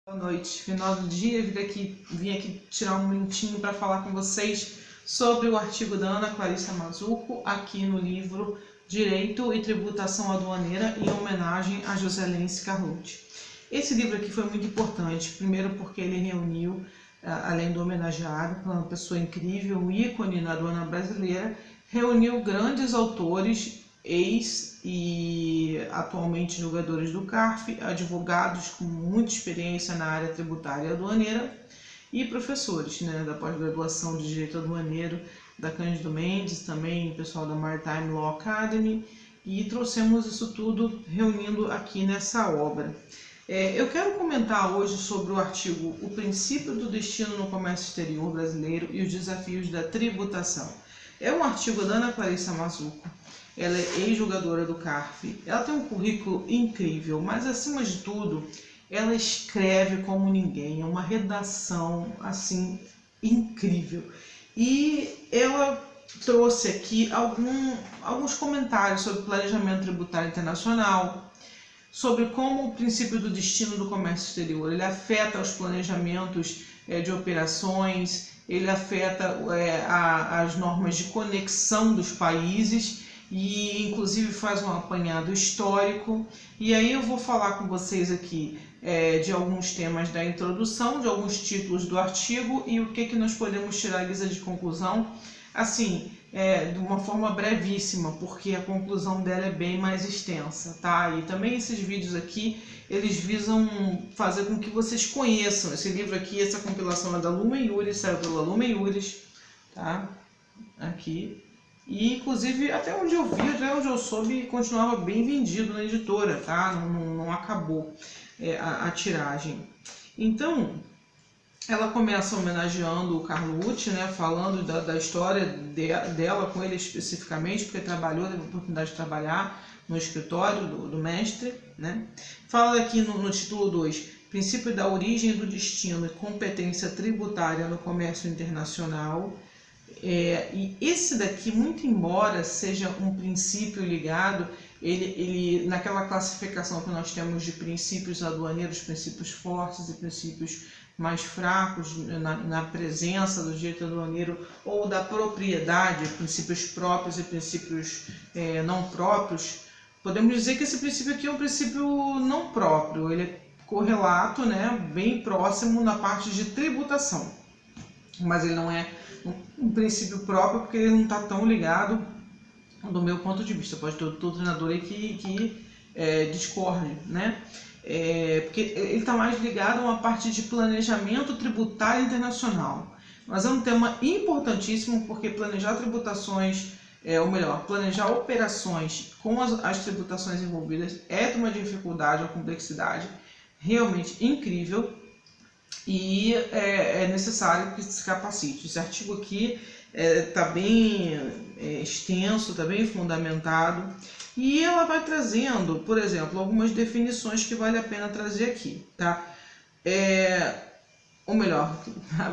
Boa noite, final do dia, vim aqui tirar um minutinho para falar com vocês sobre o artigo da Ana Clarissa Mazzuco, aqui no livro Direito e Tributação Aduaneira, em homenagem a Joselense Carlucci. Esse livro aqui foi muito importante, primeiro porque ele reuniu, além do homenageado, uma pessoa incrível, um ícone na aduana brasileira, reuniu grandes autores, ex e atualmente jogadores do CARF, advogados com muita experiência na área tributária e aduaneira e professores, da pós-graduação de Direito Aduaneiro da Cândido Mendes, também pessoal da Maritime Law Academy, e trouxemos isso tudo reunindo aqui nessa obra. Eu quero comentar hoje sobre o artigo O Princípio do Destino no Comércio Exterior Brasileiro e os Desafios da Tributação. É um artigo da Ana Clarissa Mazzuco. Ela é ex-jogadora do CARF, ela tem um currículo incrível, mas acima de tudo, ela escreve como ninguém, é uma redação assim incrível. E ela trouxe aqui alguns comentários sobre planejamento tributário internacional, sobre como o princípio do destino do comércio exterior ele afeta os planejamentos de operações, ele afeta as normas de conexão dos países, e inclusive faz um apanhado histórico. E aí eu vou falar com vocês aqui de alguns temas da introdução, de alguns títulos do artigo e o que nós podemos tirar a guisa de conclusão, assim, de uma forma brevíssima, porque a conclusão dela é bem mais extensa, tá? E também esses vídeos aqui, eles visam fazer com que vocês conheçam esse livro aqui. Essa compilação é da Lumen Iuris, saiu pela Lumen Iuris, tá? Aqui. E inclusive até onde eu vi, até onde eu soube, continuava bem vendido na editora, tá? Não acabou a tiragem. Então, ela começa homenageando o Carlucci, falando da história dela com ele especificamente, porque trabalhou, teve a oportunidade de trabalhar no escritório do mestre, Fala aqui no título 2, Princípio da origem do destino e competência tributária no comércio internacional. E esse daqui, muito embora seja um princípio ligado, ele naquela classificação que nós temos de princípios aduaneiros, princípios fortes e princípios mais fracos na presença do direito aduaneiro ou da propriedade, princípios próprios e princípios não próprios, podemos dizer que esse princípio aqui é um princípio não próprio, ele é correlato, bem próximo na parte de tributação, mas ele não é um princípio próprio, porque ele não está tão ligado, do meu ponto de vista. Pode ter outro treinador aí que discorde, porque ele está mais ligado a uma parte de planejamento tributário internacional. Mas é um tema importantíssimo, porque planejar tributações, ou melhor, planejar operações com as tributações envolvidas é de uma dificuldade, uma complexidade realmente incrível. E é necessário que se capacite. Esse artigo aqui está bem extenso, está bem fundamentado, e ela vai trazendo, por exemplo, algumas definições que vale a pena trazer aqui, tá? Ou melhor,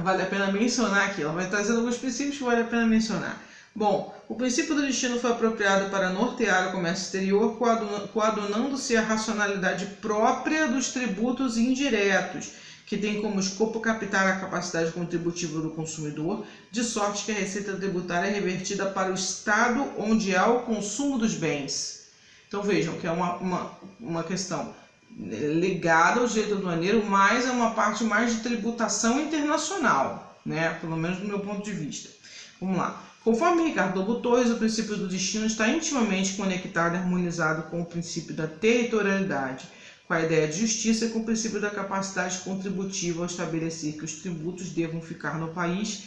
vale a pena mencionar aqui, ela vai trazendo alguns princípios que vale a pena mencionar. Bom, o princípio do destino foi apropriado para nortear o comércio exterior, coadunando-se a racionalidade própria dos tributos indiretos, que tem como escopo captar a capacidade contributiva do consumidor, de sorte que a receita tributária é revertida para o estado onde há o consumo dos bens. Então vejam que é uma questão ligada ao direito aduaneiro, mas é uma parte mais de tributação internacional, pelo menos do meu ponto de vista. Vamos lá. Conforme Ricardo Lobo Torres, o princípio do destino está intimamente conectado e harmonizado com o princípio da territorialidade, com a ideia de justiça e com o princípio da capacidade contributiva ao estabelecer que os tributos devam ficar no país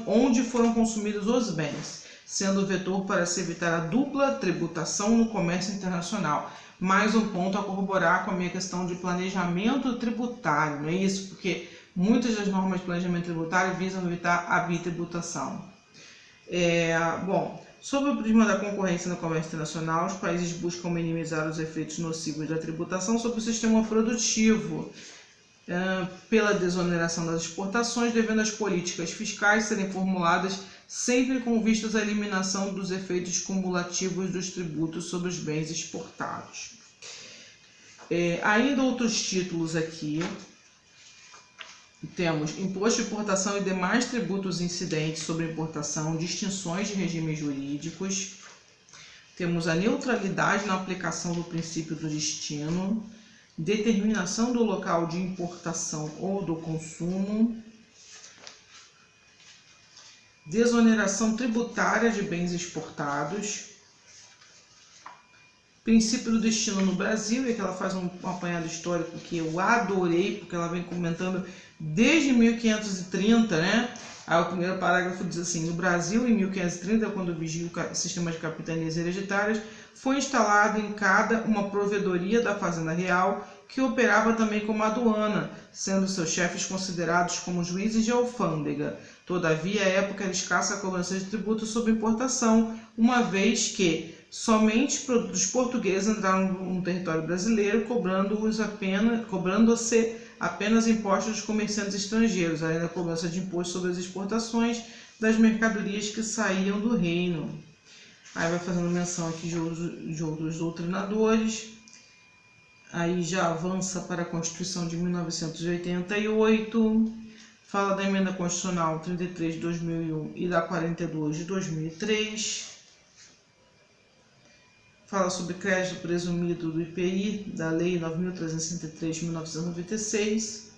onde foram consumidos os bens, sendo o vetor para se evitar a dupla tributação no comércio internacional. Mais um ponto a corroborar com a minha questão de planejamento tributário, não é isso? Porque muitas das normas de planejamento tributário visam evitar a bitributação. Bom, sob o prisma da concorrência no comércio internacional, os países buscam minimizar os efeitos nocivos da tributação sobre o sistema produtivo, pela desoneração das exportações, devendo as políticas fiscais serem formuladas sempre com vistas à eliminação dos efeitos cumulativos dos tributos sobre os bens exportados. Ainda outros títulos aqui. Temos imposto de importação e demais tributos incidentes sobre importação, distinções de regimes jurídicos. Temos a neutralidade na aplicação do princípio do destino, determinação do local de importação ou do consumo, desoneração tributária de bens exportados, princípio do destino no Brasil, e que ela faz um apanhado histórico que eu adorei, porque ela vem comentando desde 1530, né? Aí o primeiro parágrafo diz assim: no Brasil, em 1530, quando vigia o sistema de capitanias hereditárias, foi instalado em cada uma provedoria da Fazenda Real, que operava também como aduana, sendo seus chefes considerados como juízes de alfândega. Todavia, à época era escassa a cobrança de tributos sobre importação, uma vez que somente produtos portugueses entraram no território brasileiro, cobrando-se apenas impostos dos comerciantes estrangeiros, além da cobrança de imposto sobre as exportações das mercadorias que saíam do reino. Aí vai fazendo menção aqui de outros doutrinadores. Aí já avança para a Constituição de 1988, fala da Emenda Constitucional 33 de 2001 e da 42 de 2003, fala sobre crédito presumido do IPI, da Lei 9.363 de 1996,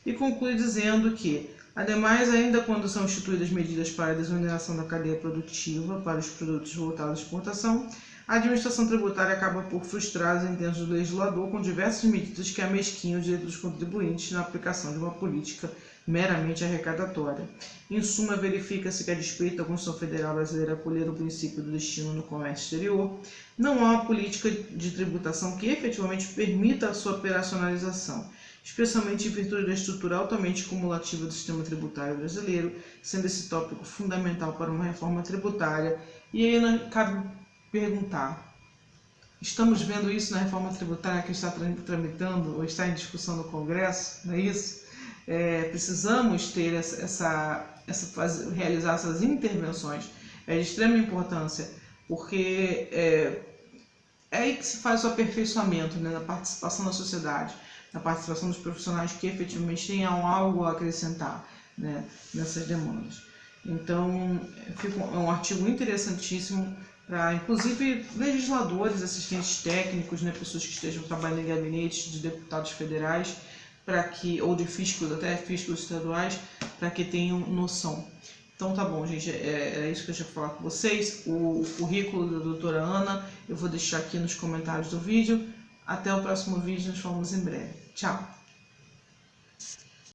e conclui dizendo que, ademais, ainda quando são instituídas medidas para a desoneração da cadeia produtiva para os produtos voltados à exportação, a administração tributária acaba por frustrar as intenções do legislador com diversas medidas que amesquinham o direito dos contribuintes na aplicação de uma política meramente arrecadatória. Em suma, verifica-se que, a despeito da Constituição Federal Brasileira acolher o princípio do destino no comércio exterior, não há uma política de tributação que efetivamente permita a sua operacionalização, especialmente em virtude da estrutura altamente cumulativa do sistema tributário brasileiro, sendo esse tópico fundamental para uma reforma tributária. E aí cabe perguntar: estamos vendo isso na reforma tributária que está tramitando ou está em discussão no Congresso? Não é isso? Precisamos ter realizar essas intervenções. É de extrema importância, porque é aí que se faz o aperfeiçoamento, né, na participação da sociedade, na participação dos profissionais que efetivamente tenham algo a acrescentar, né, nessas demandas. Então, é um artigo interessantíssimo para, inclusive, legisladores, assistentes técnicos, né, pessoas que estejam trabalhando em gabinetes de deputados federais, ou de fiscos, até fiscos estaduais, para que tenham noção. Então tá bom, gente, é isso que eu tinha que falar com vocês. O currículo da doutora Ana eu vou deixar aqui nos comentários do vídeo. Até o próximo vídeo, nos falamos em breve. Tchau!